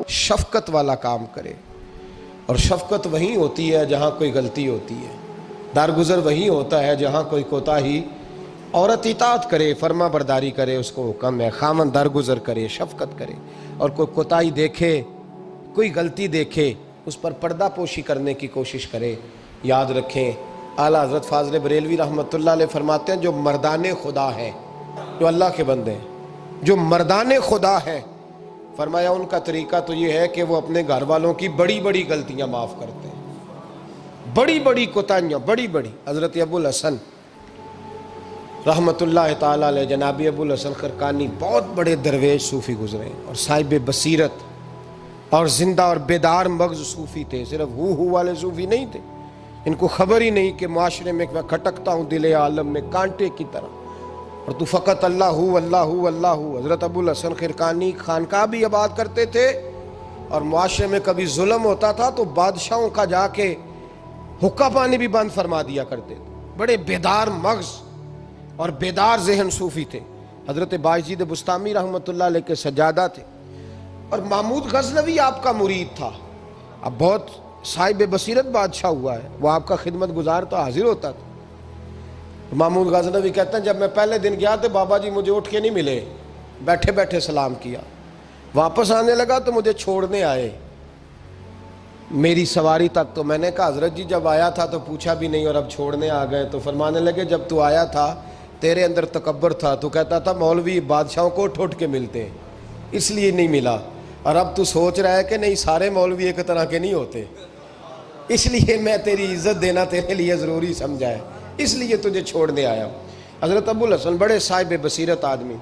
شفقت والا کام کرے، اور شفقت وہیں ہوتی ہے جہاں کوئی غلطی ہوتی ہے، درگزر وہیں ہوتا ہے جہاں کوئی کوتاہی۔ عورت اطاعت کرے، فرما برداری کرے، اس کو حکم ہے، خامن درگزر کرے، شفقت کرے، اور کوئی کوتاہی دیکھے، کوئی غلطی دیکھے، اس پر پردہ پوشی کرنے کی کوشش کرے۔ یاد رکھیں، اعلیٰ حضرت فاضل بریلوی رحمۃ اللہ علیہ فرماتے ہیں جو مردان خدا ہیں، جو اللہ کے بندے ہیں، جو مردان خدا ہیں، فرمایا ان کا طریقہ تو یہ ہے کہ وہ اپنے گھر والوں کی بڑی بڑی غلطیاں معاف کرتے ہیں، بڑی بڑی کوتاہیاں، بڑی بڑی۔ حضرت ابو الحسن رحمۃ اللہ تعالی علیہ، جناب ابو الحسن خرقانی بہت بڑے درویش صوفی گزرے اور صاحب بصیرت اور زندہ اور بیدار مغز صوفی تھے، صرف ہو والے صوفی نہیں تھے۔ ان کو خبر ہی نہیں کہ معاشرے میں میں کھٹکتا ہوں دل عالم میں کانٹے کی طرح، اور تو فقط اللہ ہو اللہ ہو اللہ ہو۔ حضرت ابو الحسن خرقانی خانقاہ بھی آباد کرتے تھے، اور معاشرے میں کبھی ظلم ہوتا تھا تو بادشاہوں کا جا کے حقہ پانی بھی بند فرما دیا کرتے تھے۔ بڑے بیدار مغز اور بیدار ذہن صوفی تھے۔ حضرت بایزید بسطامی رحمۃ اللہ علیہ کے سجادہ تھے، اور محمود غزنوی آپ کا مرید تھا۔ اب بہت صاحب بصیرت بادشاہ ہوا ہے، وہ آپ کا خدمت گزار تو حاضر ہوتا تھا۔ محمود غزنوی کہتے ہیں جب میں پہلے دن گیا تو بابا جی مجھے اٹھ کے نہیں ملے، بیٹھے بیٹھے سلام کیا، واپس آنے لگا تو مجھے چھوڑنے آئے میری سواری تک۔ تو میں نے کہا حضرت جی جب آیا تھا تو پوچھا بھی نہیں اور اب چھوڑنے آ گئے۔ تو فرمانے لگے جب تو آیا تھا تیرے اندر تکبر تھا، تو کہتا تھا مولوی بادشاہوں کو اٹھ کے ملتے ہیں اس لیے نہیں ملا، اور اب تو سوچ رہا ہے کہ نہیں سارے مولوی ایک طرح کے نہیں ہوتے، اس لیے میں تیری عزت دینا تیرے لیے ضروری سمجھا ہے، اس لیے تجھے چھوڑنے آیا ہوں۔ حضرت ابو الحسن بڑے صاحب بصیرت آدمی۔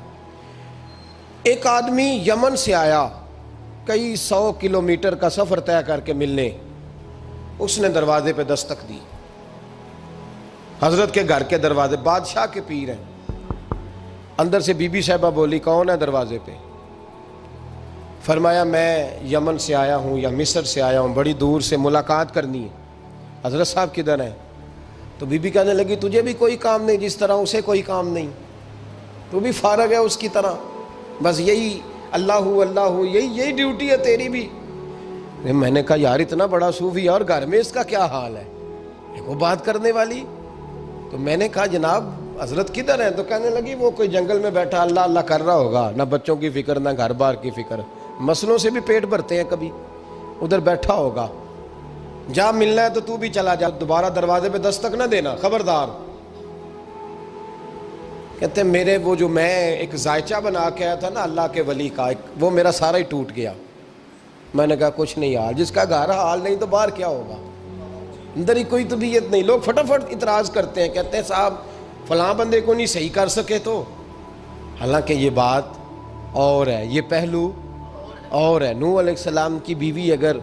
ایک آدمی یمن سے آیا کئی 100 کلومیٹر کا سفر طے کر کے ملنے، اس نے دروازے پہ دستک دی، حضرت کے گھر کے دروازے، بادشاہ کے پیر ہیں۔ اندر سے بی بی صاحبہ بولی کون ہے دروازے پہ؟ فرمایا میں یمن سے آیا ہوں یا مصر سے آیا ہوں، بڑی دور سے ملاقات کرنی ہے۔ حضرت صاحب کدھر ہیں؟ تو بی بی کہنے لگی تجھے بھی کوئی کام نہیں جس طرح اسے کوئی کام نہیں، تو بھی فارغ ہے اس کی طرح، بس یہی اللہ اللہ یہی ڈیوٹی ہے تیری بھی۔ میں نے کہا یار اتنا بڑا صوفی اور گھر میں اس کا کیا حال ہے، وہ بات کرنے والی۔ تو میں نے کہا جناب حضرت کدھر ہیں؟ تو کہنے لگی وہ کوئی جنگل میں بیٹھا اللہ اللہ کر رہا ہوگا، نہ بچوں کی فکر نہ گھر بار کی فکر، مسئلوں سے بھی پیٹ بھرتے ہیں کبھی، ادھر بیٹھا ہوگا، جا ملنا ہے تو تو بھی چلا جا، دوبارہ دروازے پہ دستک نہ دینا خبردار۔ کہتے ہیں میرے وہ جو میں ایک ذائچہ بنا کے آیا تھا نا اللہ کے ولی کا، وہ میرا سارا ہی ٹوٹ گیا۔ میں نے کہا کچھ نہیں حال، جس کا گھر حال نہیں تو باہر کیا ہوگا، اندر ہی کوئی طبیعت نہیں۔ لوگ فٹافٹ اعتراض کرتے ہیں، کہتے ہیں صاحب فلاں بندے کو نہیں صحیح کر سکے تو، حالانکہ یہ بات اور ہے، یہ پہلو اور ہے۔ نوح علیہ السلام کی بیوی اگر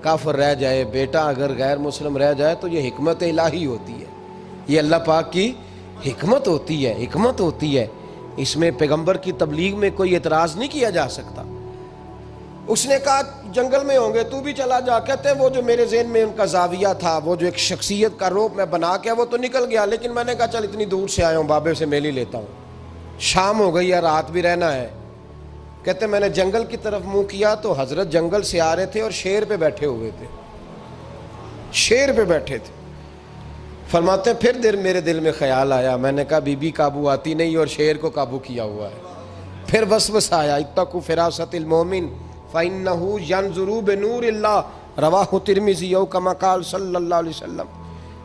کافر رہ جائے، بیٹا اگر غیر مسلم رہ جائے تو یہ حکمت الہی ہوتی ہے، یہ اللہ پاک کی حکمت ہوتی ہے، حکمت ہوتی ہے۔ اس میں پیغمبر کی تبلیغ میں کوئی اعتراض نہیں کیا جا سکتا۔ اس نے کہا جنگل میں ہوں گے تو بھی چلا جا۔ کہتے ہیں وہ جو میرے ذہن میں ان کا زاویہ تھا، وہ جو ایک شخصیت کا روپ میں بنا کے وہ تو نکل گیا، لیکن میں نے کہا چل اتنی دور سے آیا ہوں بابے سے مل ہی لیتا ہوں، شام ہو گئی ہے رات بھی رہنا ہے۔ کہتے ہیں میں نے جنگل کی طرف منہ کیا تو حضرت جنگل سے آ رہے تھے اور شیر پہ بیٹھے ہوئے تھے، شیر پہ بیٹھے تھے۔ فرماتے ہیں پھر میرے دل میں خیال آیا، میں نے کہا بی بی قابو آتی نہیں اور شیر کو قابو کیا ہوا ہے۔ پھر وسوسہ آیا اتقوا فراست المومن فإنه ينظر بنور اللہ، رواہ ترمذی او کما قال صلی اللہ علیہ وسلم۔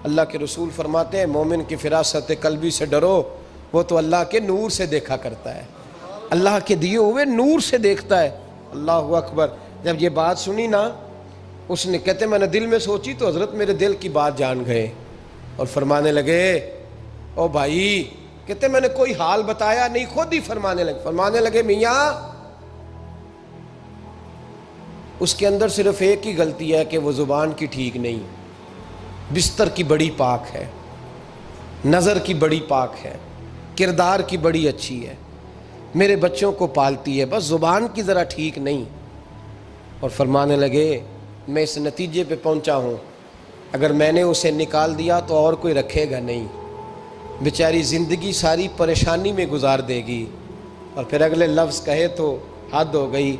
اللہ کے رسول فرماتے ہیں مومن کی فراست قلبی سے ڈرو، وہ تو اللہ کے نور سے دیکھا کرتا ہے، اللہ کے دیے ہوئے نور سے دیکھتا ہے۔ اللہ اکبر۔ جب یہ بات سنی نا، اس نے کہتے میں نے دل میں سوچی تو حضرت میرے دل کی بات جان گئے اور فرمانے لگے او بھائی، کہتے میں نے کوئی حال بتایا نہیں، خود ہی فرمانے لگے میاں اس کے اندر صرف ایک ہی غلطی ہے کہ وہ زبان کی ٹھیک نہیں، بستر کی بڑی پاک ہے، نظر کی بڑی پاک ہے، کردار کی بڑی اچھی ہے، میرے بچوں کو پالتی ہے، بس زبان کی ذرا ٹھیک نہیں۔ اور فرمانے لگے میں اس نتیجے پہ پہنچا ہوں اگر میں نے اسے نکال دیا تو اور کوئی رکھے گا نہیں، بیچاری زندگی ساری پریشانی میں گزار دے گی، اور پھر اگلے لفظ کہے تو حد ہو گئی۔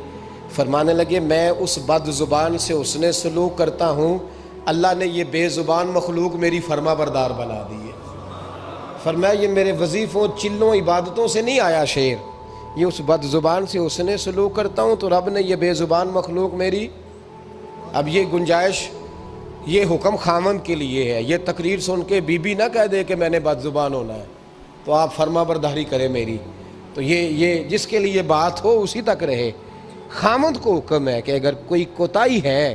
فرمانے لگے میں اس بد زبان سے حسن سلوک کرتا ہوں، اللہ نے یہ بے زبان مخلوق میری فرما بردار بنا دی ہے۔ فرمایا یہ میرے وظیفوں چلوں عبادتوں سے نہیں آیا شعر، یہ اس بد زبان سے حسن سلوک کرتا ہوں تو رب نے یہ بے زبان مخلوق میری۔ اب یہ گنجائش، یہ حکم خامند کے لیے ہے، یہ تقریر سن کے بی بی نہ کہہ دے کہ میں نے بد زبان ہونا ہے تو آپ فرما برداری کریں میری، تو یہ جس کے لیے بات ہو اسی تک رہے۔ خامند کو حکم ہے کہ اگر کوئی کوتاہی ہے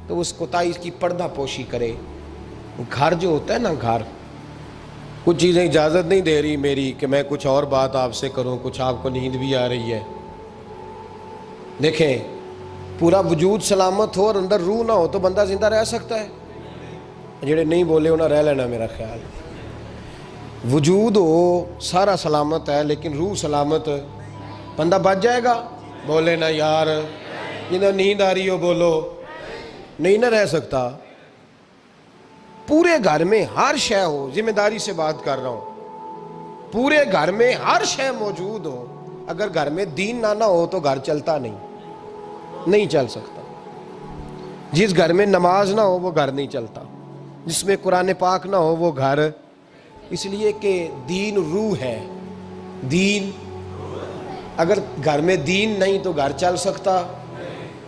تو اس کوتاہی کی پردہ پوشی کرے۔ گھر جو ہوتا ہے نا، گھر کچھ چیزیں اجازت نہیں دے رہی میری کہ میں کچھ اور بات آپ سے کروں، کچھ آپ کو نیند بھی آ رہی ہے۔ دیکھیں پورا وجود سلامت ہو اور اندر روح نہ ہو تو بندہ زندہ رہ سکتا ہے؟ جڑے نہیں بولے انہیں رہ لینا میرا خیال۔ وجود ہو سارا سلامت ہے لیکن روح سلامت، بندہ بچ جائے گا؟ بولے نا یار، جنہیں نیند آ رہی ہو بولو، نہیں نہ رہ سکتا۔ پورے گھر میں ہر شے ہو، ذمہ داری سے بات کر رہا ہوں، پورے گھر میں ہر شے موجود ہو، اگر گھر میں دین نہ ہو تو گھر چلتا نہیں چل سکتا۔ جس گھر میں نماز نہ ہو وہ گھر نہیں چلتا، جس میں قرآن پاک نہ ہو وہ گھر، اس لیے کہ دین روح ہے۔ دین، اگر گھر میں دین نہیں تو گھر چل سکتا؟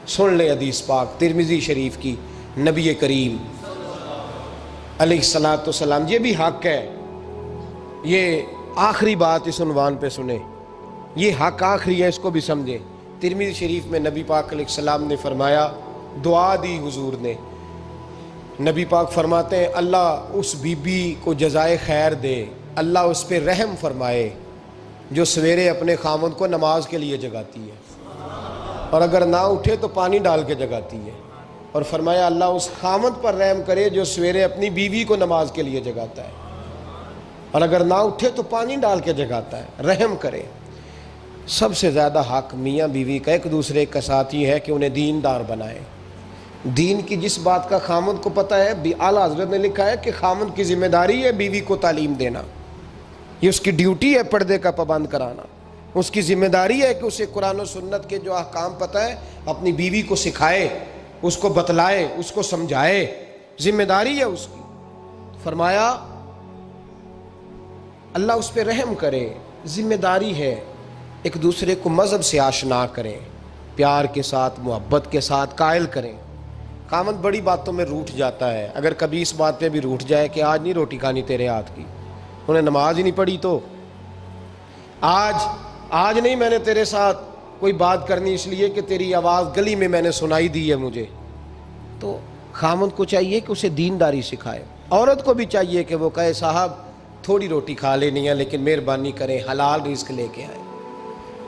سن لے حدیث پاک ترمذی شریف کی، نبی کریم علیہ الصلاۃ والسلام، یہ بھی حق ہے، یہ آخری بات اس عنوان پہ سنیں، یہ حق آخری ہے، اس کو بھی سمجھیں۔ ترمذی شریف میں نبی پاک علیہ السلام نے فرمایا، دعا دی حضور نے، نبی پاک فرماتے ہیں اللہ اس بی بی کو جزائے خیر دے، اللہ اس پہ رحم فرمائے جو سویرے اپنے خاوند کو نماز کے لیے جگاتی ہے، اور اگر نہ اٹھے تو پانی ڈال کے جگاتی ہے، اور فرمایا اللہ اس خاوند پر رحم کرے جو سویرے اپنی بیوی کو نماز کے لیے جگاتا ہے، اور اگر نہ اٹھے تو پانی ڈال کے جگاتا ہے، رحم کرے۔ سب سے زیادہ حق میاں بیوی کا ایک دوسرے کا ساتھی ہے کہ انہیں دیندار بنائے۔ دین کی جس بات کا خامد کو پتہ ہے، اعلیٰ حضرت نے لکھا ہے کہ خامد کی ذمہ داری ہے بیوی کو تعلیم دینا، یہ اس کی ڈیوٹی ہے پردے کا پابند کرانا، اس کی ذمہ داری ہے کہ اسے قرآن و سنت کے جو احکام پتہ ہے اپنی بیوی کو سکھائے، اس کو بتلائے، اس کو سمجھائے، ذمہ داری ہے اس کی۔ فرمایا اللہ اس پہ رحم کرے، ذمہ داری ہے، ایک دوسرے کو مذہب سے آشنا کریں، پیار کے ساتھ محبت کے ساتھ قائل کریں۔ خامد بڑی باتوں میں روٹھ جاتا ہے، اگر کبھی اس بات پہ بھی روٹھ جائے کہ آج نہیں روٹی کھانی تیرے ہاتھ کی، انہیں نماز ہی نہیں پڑھی تو آج نہیں میں نے تیرے ساتھ کوئی بات کرنی اس لیے کہ تیری آواز گلی میں نے سنائی دی ہے مجھے، تو خامد کو چاہیے کہ اسے دینداری سکھائے۔ عورت کو بھی چاہیے کہ وہ کہے صاحب تھوڑی روٹی کھا لینی ہے لیکن مہربانی کریں حلال رزق لے کے آئیں،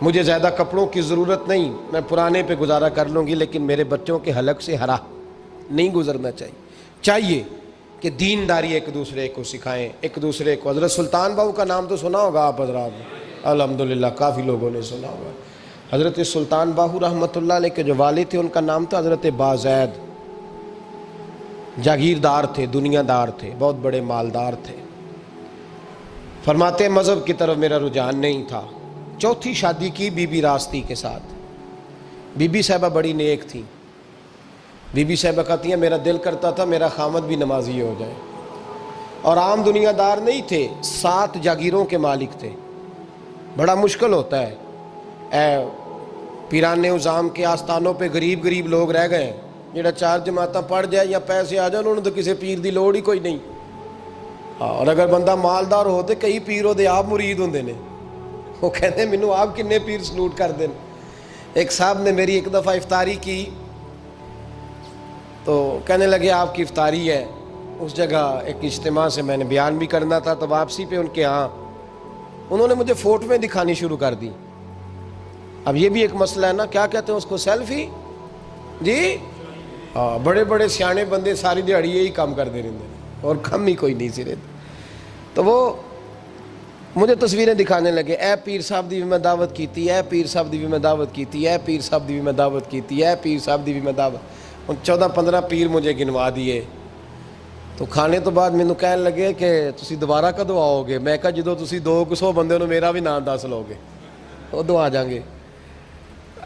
مجھے زیادہ کپڑوں کی ضرورت نہیں، میں پرانے پہ گزارا کر لوں گی لیکن میرے بچوں کے حلق سے ہرا نہیں گزرنا چاہیے کہ دینداری ایک دوسرے کو سکھائیں، ایک دوسرے کو۔ حضرت سلطان باہو کا نام تو سنا ہوگا آپ حضرات نے، الحمدللہ کافی لوگوں نے سنا ہوگا۔ حضرت سلطان باہو رحمۃ اللہ علیہ کے جو والد تھے ان کا نام تھا حضرت بازید، جاگیردار تھے، دنیا دار تھے، بہت بڑے مالدار تھے۔ فرماتے مذہب کی طرف میرا رجحان نہیں تھا، چوتھی شادی کی بی بی راستی کے ساتھ۔ بی بی صاحبہ بڑی نیک تھی، بی بی صاحبہ کہتی ہیں میرا دل کرتا تھا میرا خامد بھی نمازی ہو جائے، اور عام دنیا دار نہیں تھے، 7 جاگیروں کے مالک تھے۔ بڑا مشکل ہوتا ہے، پیران نظام کے آستانوں پہ غریب لوگ رہ گئے، جڑا 4 جماعتاں پڑھ جائے یا پیسے آ جائیں انہوں نے تو کسی پیر دی لوڑ ہی کوئی نہیں، اور اگر بندہ مالدار ہو تو کئی پیروں دے آپ مرید ہوندے نے، وہ کہتے ہیں مینوں آپ کنے پیر سلوٹ کر دیں۔ ایک صاحب نے میری ایک دفعہ افطاری کی تو کہنے لگے آپ کی افطاری ہے، اس جگہ ایک اجتماع سے میں نے بیان بھی کرنا تھا، تو واپسی پہ ان کے ہاں انہوں نے مجھے فوٹویں دکھانی شروع کر دی۔ اب یہ بھی ایک مسئلہ ہے نا، کیا کہتے ہیں اس کو، سیلفی جی، بڑے بڑے سیانے بندے ساری دیہڑی یہی کام کرتے رہتے ہیں اور کم ہی کوئی نہیں سرے، تو وہ مجھے تصویریں دکھانے لگے، اے پیر صاحب دی بھی میں دعوت کیتی، اے پیر صاحب دی بھی میں دعوت کیتی، اے پیر صاحب دی بھی میں دعوت کیتی، اے پیر صاحب دی بھی میں دعوت، 14-15 پیر مجھے گنوا دیے۔ تو کھانے تو بعد مینوں کہنے لگے کہ تسی دوبارہ کدو آؤ گے؟ میں کہا جدو تسی 200 بندے نو میرا بھی نام دس لو گے ادو آ جائیں گے۔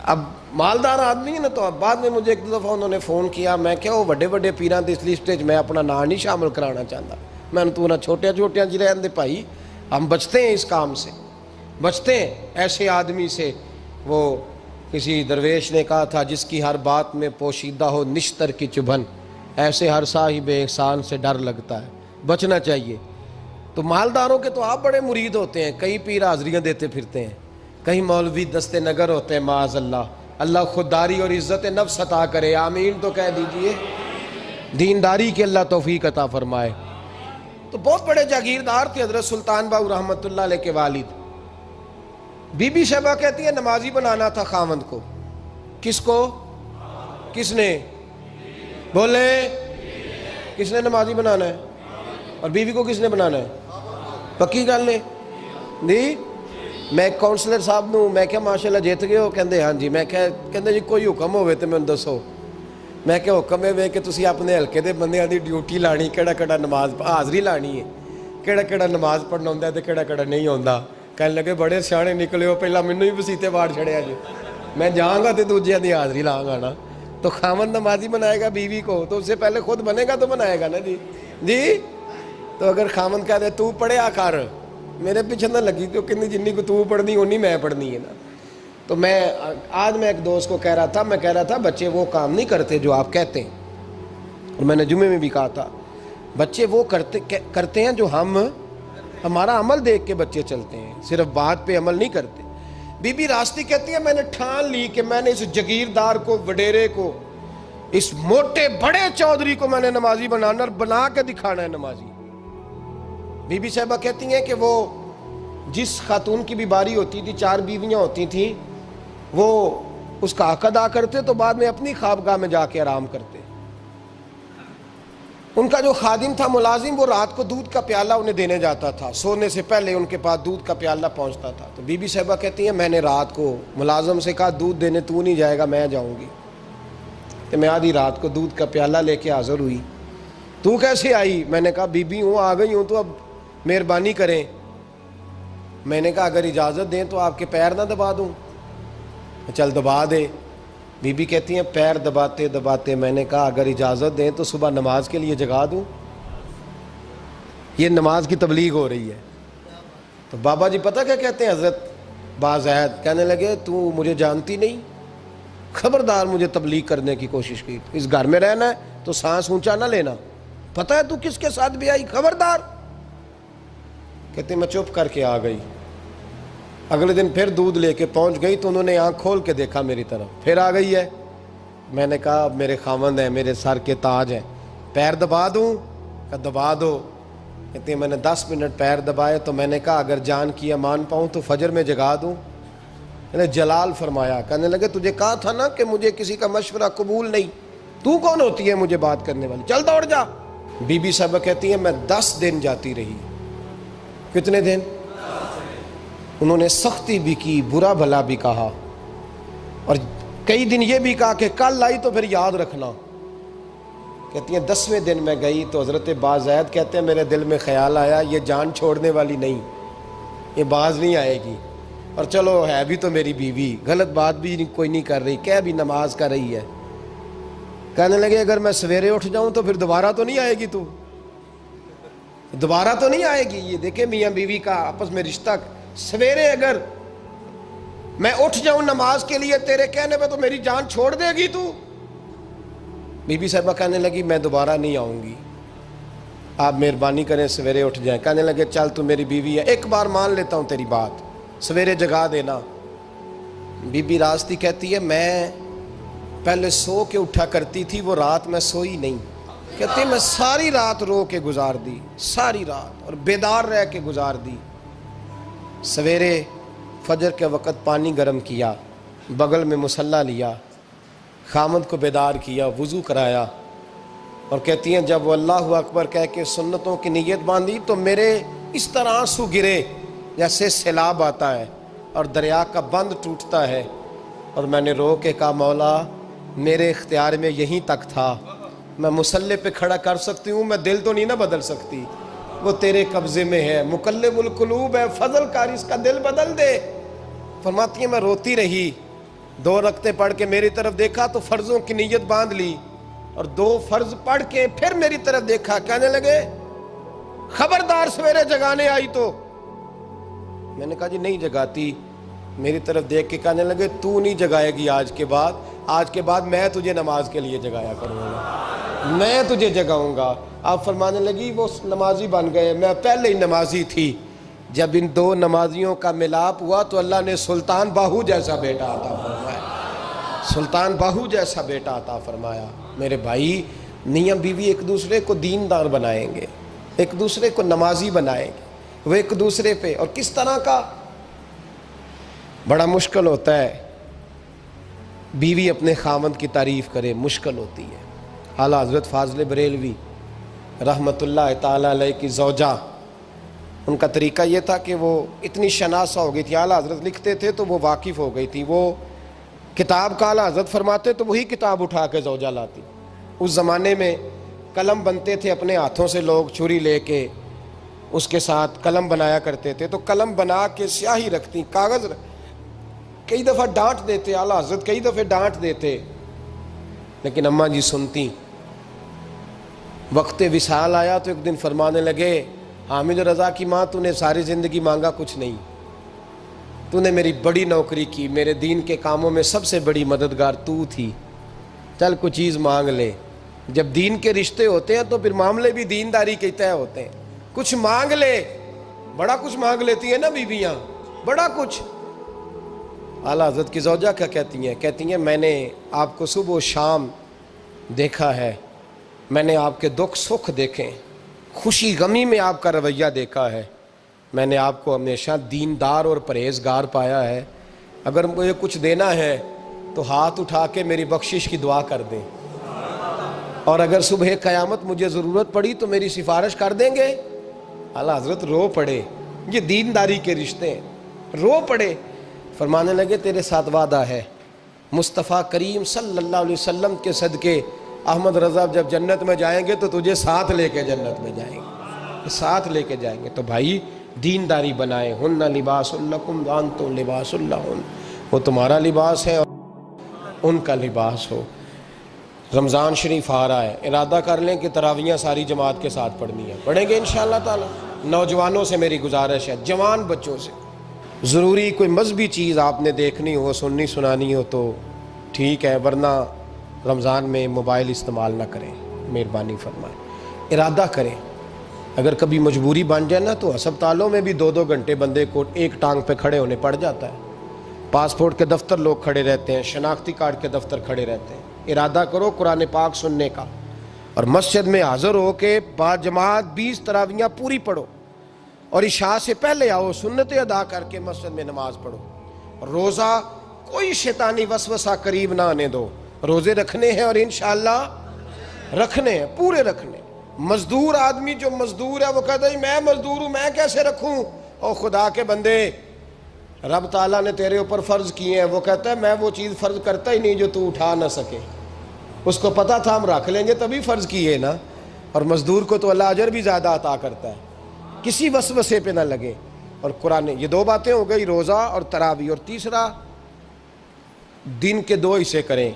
اب مالدار آدمی ہے نا، تو اب بعد میں مجھے ایک دو دفعہ انہوں نے فون کیا، میں کہا وہ بڑے بڑے پیران دی اس لسٹ وچ میں اپنا نام نہیں شامل کرانا چاہتا، میں نے تو نہ چھوٹیاں چھوٹیاں جی رہن دے بھائی، ہم بچتے ہیں اس کام سے، بچتے ہیں ایسے آدمی سے۔ وہ کسی درویش نے کہا تھا جس کی ہر بات میں پوشیدہ ہو نشتر کی چبھن، ایسے ہر صاحب احسان سے ڈر لگتا ہے، بچنا چاہیے۔ تو مالداروں کے تو آپ بڑے مرید ہوتے ہیں، کئی پیر حاضریاں دیتے پھرتے ہیں، کہیں مولوی دست نگر ہوتے ہیں، معاذ اللہ، اللہ خودداری اور عزت نفس عطا کرے، آمین تو کہہ دیجئے، دینداری کے اللہ توفیق عطا فرمائے۔ تو بہت بڑے جاگیردار تھے حضرت سلطان باؤ رحمۃ اللہ علیہ کے والد۔ بی بی شیبہ کہتی ہے نمازی بنانا تھا خاوند کو۔ کس کو؟ کس نے؟ بولے کس نے نمازی بنانا ہے؟ اور بیوی کو کس نے بنانا ہے؟ پکی گل نے جی؟ میں ایک کونسلر صاحب نوں میں کہا ماشاءاللہ جیت گئے ہو؟ کہندے ہاں جی۔ میں کہندے جی کوئی حکم ہوئے تو میں دسو۔ میں کہ حکم ہے کہ تسی اپنے ہلکے دے بندیاں دی ڈیوٹی لانی، کیڑا کیڑا نماز حاضری لانی ہے، کیڑا کیڑا نماز پڑھنا ہوندا ہے تے کیڑا کیڑا نہیں ہوندا۔ کہنے لگے بڑے سیانے نکلے ہو، پہلا مینوں ہی وسیتے واڑ چھڑیا جی، میں جاؤں گا تے دوجیاں دی حاضری لاں گا نا۔ تو خاوند نمازی بنائے گا بیوی کو تو اس سے پہلے خود بنے گا تو بنائے گا نا جی۔ جی تو اگر خاوند کہہ دے تو پڑھیا کر، میرے پیچھے نہ لگی، تو کتنی جنی کو تو پڑھنی اونی میں پڑھنی ہے نا۔ تو میں آج میں ایک دوست کو کہہ رہا تھا، میں کہہ رہا تھا بچے وہ کام نہیں کرتے جو آپ کہتے ہیں، اور میں نے جمعے میں بھی کہا تھا بچے وہ کرتے ہیں جو ہمارا عمل دیکھ کے بچے چلتے ہیں، صرف بات پہ عمل نہیں کرتے۔ بی بی راستی کہتی ہے میں نے ٹھان لی کہ میں نے اس جگیردار کو، وڈیرے کو، اس موٹے بڑے چودھری کو میں نے نمازی بنانا اور بنا کے دکھانا ہے نمازی۔ بی بی صاحبہ کہتی ہیں کہ وہ جس خاتون کی بھی باری ہوتی تھی، 4 بیویاں ہوتی تھیں، وہ اس کا حق ادا کرتے تو بعد میں اپنی خوابگاہ میں جا کے آرام کرتے۔ ان کا جو خادم تھا ملازم، وہ رات کو دودھ کا پیالہ انہیں دینے جاتا تھا، سونے سے پہلے ان کے پاس دودھ کا پیالہ پہنچتا تھا۔ تو بی بی صاحبہ کہتی ہیں میں نے رات کو ملازم سے کہا دودھ دینے تو نہیں جائے گا، میں جاؤں گی۔ تو میں آدھی رات کو دودھ کا پیالہ لے کے حاضر ہوئی۔ تو کیسے آئی؟ میں نے کہا بی بی ہوں، آ گئی ہوں، تو اب مہربانی کریں۔ میں نے کہا اگر اجازت دیں تو آپ کے پیر نہ دبا دوں؟ چل دبا دے۔ بی بی کہتی ہیں پیر دباتے دباتے میں نے کہا اگر اجازت دیں تو صبح نماز کے لیے جگا دوں؟ یہ نماز کی تبلیغ ہو رہی ہے۔ تو بابا جی پتہ کیا کہتے ہیں حضرت بازید؟ کہنے لگے تو مجھے جانتی نہیں، خبردار مجھے تبلیغ کرنے کی کوشش کی، اس گھر میں رہنا ہے تو سانس اونچا نہ لینا، پتہ ہے تو کس کے ساتھ بھی آئی، خبردار۔ کہتے میں چپ کر کے آ گئی۔ اگلے دن پھر دودھ لے کے پہنچ گئی تو انہوں نے آنکھ کھول کے دیکھا میری طرف، پھر آ گئی ہے۔ میں نے کہا میرے خاوند ہیں، میرے سر کے تاج ہیں، پیر دبا دوں؟ کہ دبا دو۔ کہتے ہیں میں نے 10 منٹ پیر دبائے تو میں نے کہا اگر جان کی امان پاؤں تو فجر میں جگا دوں؟ میں نے جلال فرمایا۔ کہنے لگے تجھے کہا تھا نا کہ مجھے کسی کا مشورہ قبول نہیں، تو کون ہوتی ہے مجھے بات کرنے والی، چل دوڑ جا۔ بی بی صاحبہ کہتی ہیں میں 10 دن جاتی رہی۔ کتنے دن؟ انہوں نے سختی بھی کی، برا بھلا بھی کہا، اور کئی دن یہ بھی کہا کہ کل آئی تو پھر یاد رکھنا۔ کہتی ہیں 10ویں دن میں گئی تو حضرت بازید کہتے ہیں میرے دل میں خیال آیا یہ جان چھوڑنے والی نہیں، یہ باز نہیں آئے گی، اور چلو ہے بھی تو میری بیوی، غلط بات بھی کوئی نہیں کر رہی، کہہ بھی نماز کر رہی ہے۔ کہنے لگے اگر میں سویرے اٹھ جاؤں تو پھر دوبارہ تو نہیں آئے گی، تو دوبارہ تو نہیں آئے گی۔ یہ دیکھیں میاں بیوی کا آپس میں رشتہ، سویرے اگر میں اٹھ جاؤں نماز کے لیے تیرے کہنے پہ تو میری جان چھوڑ دے گی تو؟ بی بی صاحبہ کہنے لگی میں دوبارہ نہیں آؤں گی، آپ مہربانی کریں سویرے اٹھ جائیں۔ کہنے لگے چل تو میری بیوی ہے، ایک بار مان لیتا ہوں تیری بات، سویرے جگا دینا۔ بی بی راستی کہتی ہے میں پہلے سو کے اٹھا کرتی تھی، وہ رات میں سوئی نہیں، کہتی ہے میں ساری رات رو کے گزار دی، ساری رات، اور بیدار رہ کے گزار دی۔ سویرے فجر کے وقت پانی گرم کیا، بغل میں مصلی لیا، خامد کو بیدار کیا، وضو کرایا، اور کہتی ہیں جب وہ اللہ اکبر کہہ کے سنتوں کی نیت باندھی تو میرے اس طرح آنسو گرے جیسے سیلاب آتا ہے اور دریا کا بند ٹوٹتا ہے، اور میں نے رو کے کہا مولا میرے اختیار میں یہیں تک تھا، میں مسلح پہ کھڑا کر سکتی ہوں، میں دل تو نہیں نہ بدل سکتی، وہ تیرے قبضے میں ہے، مقلب القلوب ہے، فضل کار، اس کا دل بدل دے۔ فرماتی ہیں میں روتی رہی، 2 رکعتیں پڑھ کے میری طرف دیکھا تو فرضوں کی نیت باندھ لی، اور 2 فرض پڑھ کے پھر میری طرف دیکھا، کہنے لگے خبردار سویرے جگانے آئی تو۔ میں نے کہا جی نہیں جگاتی۔ میری طرف دیکھ کے کہنے لگے تو نہیں جگائے گی آج کے بعد میں تجھے نماز کے لیے جگایا کروں گا، میں تجھے جگاؤں گا۔ آپ فرمانے لگی وہ نمازی بن گئے، میں پہلے ہی نمازی تھی۔ جب ان 2 نمازیوں کا ملاپ ہوا تو اللہ نے سلطان باہو جیسا بیٹا عطا فرمایا، سلطان باہو جیسا بیٹا عطا فرمایا۔ میرے بھائی، میاں بیوی ایک دوسرے کو دیندار بنائیں گے، ایک دوسرے کو نمازی بنائیں گے، وہ ایک دوسرے پہ، اور کس طرح کا بڑا مشکل ہوتا ہے بیوی اپنے خاوند کی تعریف کرے، مشکل ہوتی ہے۔ اعلیٰ حضرت فاضل بریلوی رحمۃ اللہ تعالیٰ علیہ کی زوجہ، ان کا طریقہ یہ تھا کہ وہ اتنی شناسہ ہو گئی تھی، اعلیٰ حضرت لکھتے تھے تو وہ واقف ہو گئی تھی، وہ کتاب کا اعلیٰ حضرت فرماتے تو وہی کتاب اٹھا کے زوجہ لاتی۔ اس زمانے میں قلم بنتے تھے اپنے ہاتھوں سے، لوگ چھری لے کے اس کے ساتھ قلم بنایا کرتے تھے، تو قلم بنا کے سیاہی رکھتی، کاغذ کئی دفعہ ڈانٹ دیتے، اعلیٰ حضرت کئی دفعہ ڈانٹ دیتے، لیکن اماں جی سنتی۔ وقت وصال آیا تو ایک دن فرمانے لگے حامد رضا کی ماں، تو نے ساری زندگی مانگا کچھ نہیں، تو نے میری بڑی نوکری کی، میرے دین کے کاموں میں سب سے بڑی مددگار تو تھی، چل کچھ چیز مانگ لے۔ جب دین کے رشتے ہوتے ہیں تو پھر معاملے بھی دینداری کے طے ہوتے ہیں، کچھ مانگ لے۔ بڑا کچھ مانگ لیتی ہیں نا بیویاں، بڑا کچھ۔ اعلیٰ حضرت کی زوجہ کیا کہتی ہیں میں نے آپ کو صبح و شام دیکھا ہے، میں نے آپ کے دکھ سکھ دیکھے، خوشی غمی میں آپ کا رویہ دیکھا ہے، میں نے آپ کو ہمیشہ دیندار اور پرہیزگار پایا ہے، اگر مجھے کچھ دینا ہے تو ہاتھ اٹھا کے میری بخشش کی دعا کر دیں، اور اگر صبح قیامت مجھے ضرورت پڑی تو میری سفارش کر دیں گے۔ اعلیٰ حضرت رو پڑے، یہ دینداری کے رشتے ہیں، رو پڑے۔ فرمانے لگے تیرے ساتھ وعدہ ہے، مصطفیٰ کریم صلی اللہ علیہ وسلم کے صدقے احمد رضا جب جنت میں جائیں گے تو تجھے ساتھ لے کے جنت میں جائیں گے، ساتھ لے کے جائیں گے۔ تو بھائی دینداری بنائیں، ہن لباس لکم وانتم لباس لہن، وہ تمہارا لباس ہے اور ان کا لباس ہو۔ رمضان شریف آ رہا ہے، ارادہ کر لیں کہ تراویحیں ساری جماعت کے ساتھ پڑھنی ہے، پڑھیں گے انشاءاللہ تعالی۔ نوجوانوں سے میری گزارش ہے، جوان بچوں سے، ضروری کوئی مذہبی چیز آپ نے دیکھنی ہو، سننی سنانی ہو تو ٹھیک ہے، ورنہ رمضان میں موبائل استعمال نہ کریں، مہربانی فرمائیں، ارادہ کریں۔ اگر کبھی مجبوری بن جائے نا تو ہسپتالوں میں بھی 2-2 گھنٹے بندے کو ایک ٹانگ پہ کھڑے ہونے پڑ جاتا ہے، پاسپورٹ کے دفتر لوگ کھڑے رہتے ہیں، شناختی کارڈ کے دفتر کھڑے رہتے ہیں۔ ارادہ کرو قرآن پاک سننے کا، اور مسجد میں حاضر ہو کے با جماعت 20 تراویحیں پوری پڑھو، اور عشاء سے پہلے آؤ، سنتیں ادا کر کے مسجد میں نماز پڑھو۔ روزہ کوئی شیطانی وسوسہ قریب نہ آنے دو، روزے رکھنے ہیں اور انشاءاللہ رکھنے ہیں، پورے رکھنے۔ مزدور آدمی جو مزدور ہے وہ کہتا ہے میں مزدور ہوں، میں کیسے رکھوں؟ او خدا کے بندے، رب تعالیٰ نے تیرے اوپر فرض کیے ہیں، وہ کہتا ہے میں وہ چیز فرض کرتا ہی نہیں جو تو اٹھا نہ سکے، اس کو پتا تھا ہم رکھ لیں گے تبھی فرض کیے نا، اور مزدور کو تو اللہ اجر بھی زیادہ عطا کرتا ہے، کسی وسوسے پہ نہ لگے۔ اور قرآن، یہ 2 باتیں ہو گئی، روزہ اور تراویح، اور تیسرا دن کے 2 حصے کریں،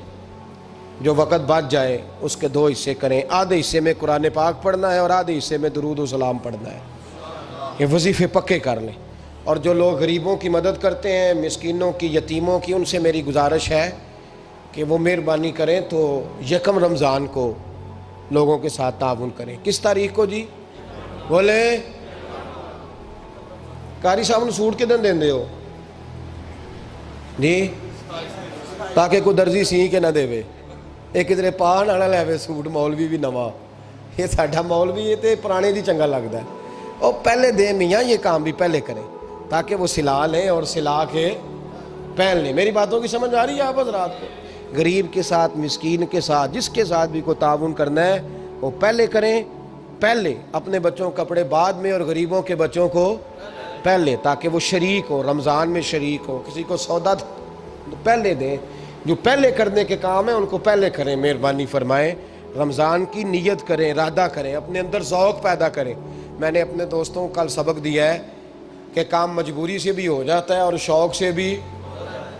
جو وقت بچ جائے اس کے 2 حصے کریں، آدھے حصے میں قرآن پاک پڑھنا ہے اور آدھے حصے میں درود و سلام پڑھنا ہے، یہ وظیفے پکے کر لیں۔ اور جو لوگ غریبوں کی مدد کرتے ہیں، مسکینوں کی، یتیموں کی، ان سے میری گزارش ہے کہ وہ مہربانی کریں تو 1 رمضان کو لوگوں کے ساتھ تعاون کریں۔ کس تاریخ کو جی؟ بولے قاری صاحب نے سوٹ کدن دین دے ہو جی، تاکہ کوئی درزی سی کے نہ دے وے، ایک ادھر پاہ نہ لے وے سوٹ، مولوی بھی نواں، یہ ساڈا مولوی یہ تے پرانے دی چنگا لگتا ہے، اور پہلے دے میاں یہ کام بھی پہلے کریں تاکہ وہ سلا لیں اور سلا کے پہن لیں۔ میری باتوں کی سمجھ آ رہی ہے آپ حضرات کو؟ غریب کے ساتھ، مسکین کے ساتھ، جس کے ساتھ بھی کوئی تعاون کرنا ہے وہ پہلے کریں، پہلے اپنے بچوں کو کپڑے بعد میں اور غریبوں کے بچوں کو پہلے، تاکہ وہ شریک ہو، رمضان میں شریک ہو، کسی کو سودا پہلے دیں، جو پہلے کرنے کے کام ہیں ان کو پہلے کریں، مہربانی فرمائیں۔ رمضان کی نیت کریں، ارادہ کریں، اپنے اندر ذوق پیدا کریں۔ میں نے اپنے دوستوں کو کل سبق دیا ہے کہ کام مجبوری سے بھی ہو جاتا ہے اور شوق سے بھی،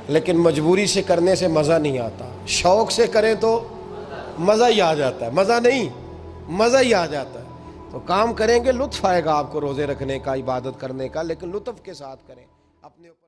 لیکن مجبوری سے کرنے سے مزہ نہیں آتا، شوق سے کریں تو مزہ ہی آ جاتا ہے، مزہ نہیں، مزہ ہی آ جاتا ہے۔ تو کام کریں گے، لطف آئے گا آپ کو روزے رکھنے کا، عبادت کرنے کا، لیکن لطف کے ساتھ کریں، اپنے اوپر